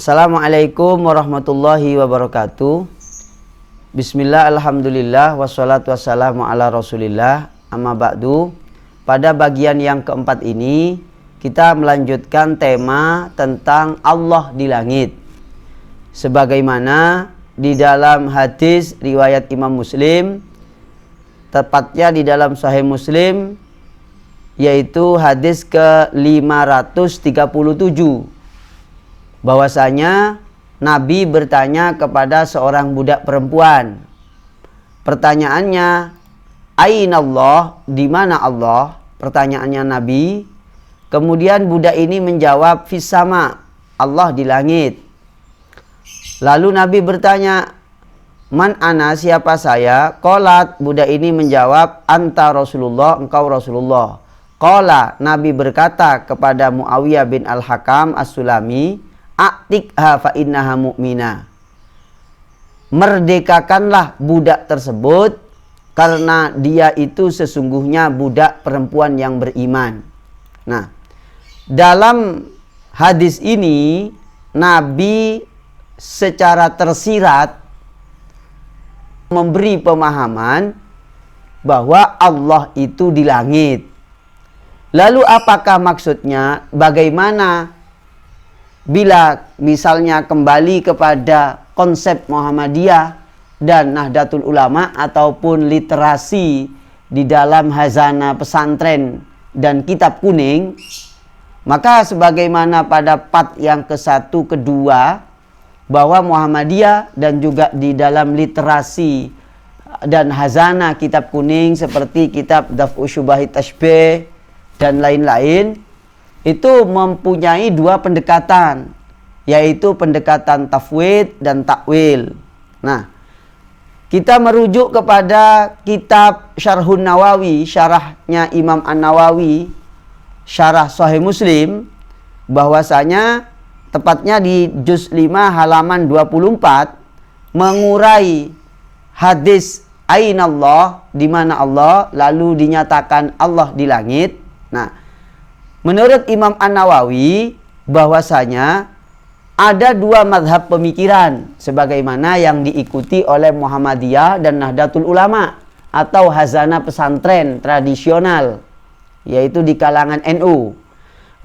Assalamualaikum warahmatullahi wabarakatuh. Bismillah, alhamdulillah, wassalatu wassalamu ala rasulillah, amma ba'du. Pada bagian yang keempat ini kita melanjutkan tema tentang Allah di langit. Sebagaimana di dalam hadis riwayat Imam Muslim, tepatnya di dalam Sahih Muslim, yaitu hadis ke-537, bahwasanya Nabi bertanya kepada seorang budak perempuan. Pertanyaannya, Ainallah, di mana Allah? Pertanyaannya Nabi. Kemudian budak ini menjawab, Fis sama, Allah di langit. Lalu Nabi bertanya, Man ana, siapa saya? Qolat, budak ini menjawab, Anta Rasulullah, engkau Rasulullah. Qala, Nabi berkata kepada Muawiyah bin Al-Hakam As-Sulami, A'tikha fa innaha mu'minah. Merdekakanlah budak tersebut karena dia itu sesungguhnya budak perempuan yang beriman. Nah, dalam hadis ini Nabi secara tersirat memberi pemahaman bahwa Allah itu di langit. Lalu apakah maksudnya? Bagaimana bila misalnya kembali kepada konsep Muhammadiyah dan Nahdlatul Ulama ataupun literasi di dalam hazanah pesantren dan kitab kuning, maka sebagaimana pada part yang ke-1, kedua, bahwa Muhammadiyah dan juga di dalam literasi dan hazanah kitab kuning seperti kitab Daf'u Syubahit Tashbih dan lain-lain, itu mempunyai dua pendekatan, yaitu pendekatan tafwid dan takwil. Nah, kita merujuk kepada kitab Syarhun Nawawi, syarahnya Imam An-Nawawi, syarah Sahih Muslim, bahwasanya tepatnya di juz 5 halaman 24 mengurai hadis Ainallah, di mana Allah, lalu dinyatakan Allah di langit. Nah, menurut Imam An-Nawawi bahwasanya ada dua mazhab pemikiran sebagaimana yang diikuti oleh Muhammadiyah dan Nahdlatul Ulama atau hazanah pesantren tradisional, yaitu di kalangan NU.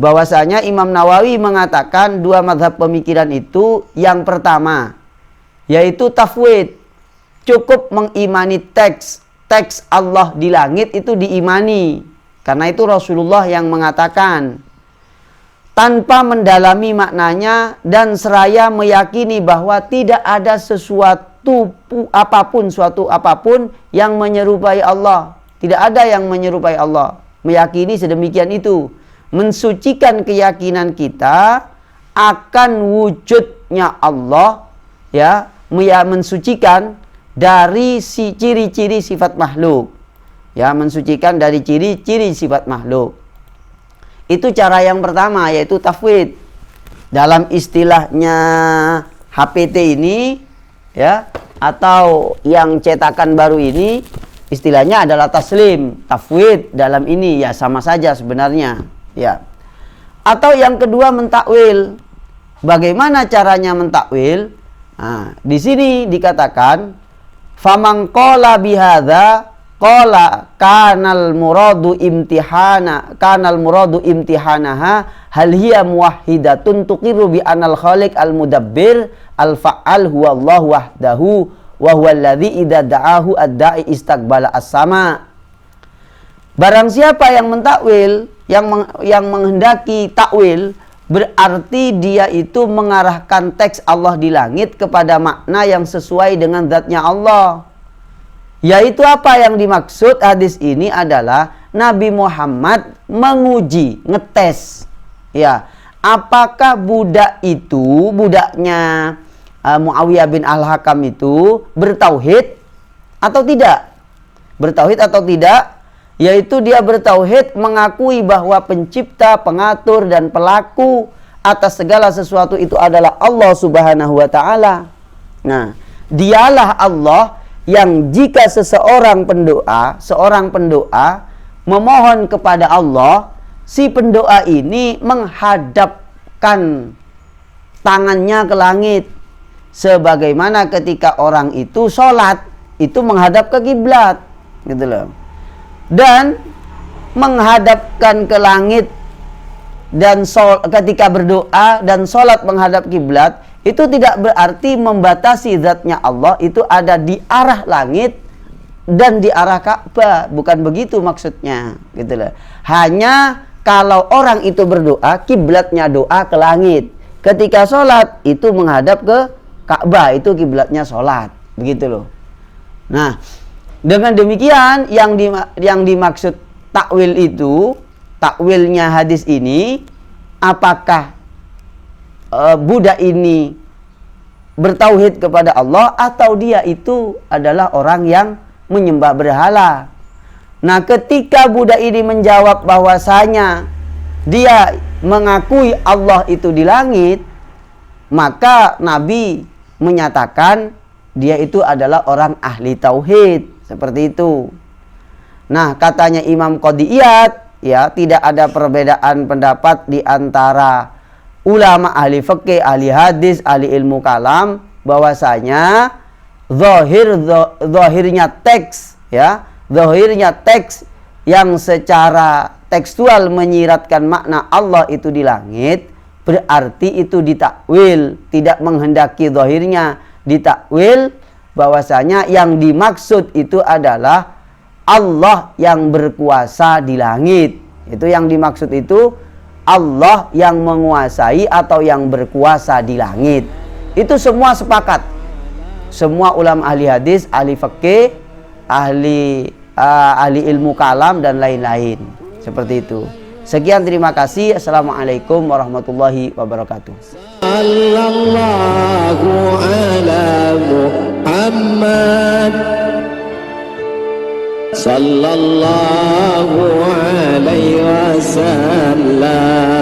Bahwasanya Imam Nawawi mengatakan dua mazhab pemikiran itu, yang pertama yaitu tafwid, cukup mengimani teks Allah di langit itu diimani. Karena itu Rasulullah yang mengatakan, tanpa mendalami maknanya dan seraya meyakini bahwa tidak ada suatu apapun yang menyerupai Allah. Tidak ada yang menyerupai Allah. Meyakini sedemikian itu, mensucikan keyakinan kita akan wujudnya Allah, ya, mensucikan dari ciri-ciri sifat makhluk. Ya, mensucikan dari ciri-ciri sifat makhluk. Itu cara yang pertama, yaitu tafwid. Dalam istilahnya HPT ini, ya, atau yang cetakan baru ini, istilahnya adalah taslim. Tafwid dalam ini ya sama saja sebenarnya, ya. Atau yang kedua, mentakwil. Bagaimana caranya mentakwil? Nah, di sini dikatakan, faman qala bihadza qala kanal muradu imtihanaha hal hiya muwahhidatun tuqiru bi anal khaliq al mudabbir al fa'al huwa Allah wahdahu wa huwa alladhi idza da'ahu ad-da'i istaqbala as-sama. Barang siapa yang mentakwil, yang menghendaki takwil, berarti dia itu mengarahkan teks Allah di langit kepada makna yang sesuai dengan zatnya Allah. Yaitu apa yang dimaksud hadis ini adalah Nabi Muhammad menguji, ngetes, ya, apakah budak itu, budaknya Muawiyah bin Al-Hakam itu bertauhid atau tidak? Bertauhid atau tidak? Yaitu dia bertauhid, mengakui bahwa pencipta, pengatur dan pelaku atas segala sesuatu itu adalah Allah Subhanahu wa taala. Nah, dialah Allah yang jika seorang pendoa memohon kepada Allah, si pendoa ini menghadapkan tangannya ke langit, sebagaimana ketika orang itu sholat itu menghadap ke kiblat, gitu loh. Dan menghadapkan ke langit dan ketika berdoa dan sholat menghadap kiblat itu tidak berarti membatasi zatnya Allah itu ada di arah langit dan di arah Ka'bah, bukan begitu maksudnya, gitu loh. Hanya kalau orang itu berdoa, kiblatnya doa ke langit. Ketika sholat itu menghadap ke Ka'bah, itu kiblatnya sholat, begitu loh. Nah, dengan demikian yang dimaksud takwil itu, takwilnya hadis ini, apakah Buddha ini bertauhid kepada Allah atau dia itu adalah orang yang menyembah berhala. Nah, ketika Buddha ini menjawab bahwasanya dia mengakui Allah itu di langit, maka Nabi menyatakan dia itu adalah orang ahli tauhid, seperti itu. Nah, katanya Imam Qadiyat, ya, tidak ada perbedaan pendapat di antara ulama ahli fikih, ahli hadis, ahli ilmu kalam, bahwasanya zahirnya teks, ya, zahirnya teks yang secara tekstual menyiratkan makna Allah itu di langit, berarti itu ditakwil, tidak menghendaki zahirnya ditakwil, bahwasanya yang dimaksud itu adalah Allah yang berkuasa di langit. Itu yang dimaksud itu Allah yang menguasai atau yang berkuasa di langit. Itu semua sepakat. Semua ulama ahli hadis, ahli fikih, ahli ilmu kalam dan lain-lain. Seperti itu. Sekian, terima kasih. Assalamualaikum warahmatullahi wabarakatuh. Sallallahu ala Muhammad. Sallallahu alaihi wasallam.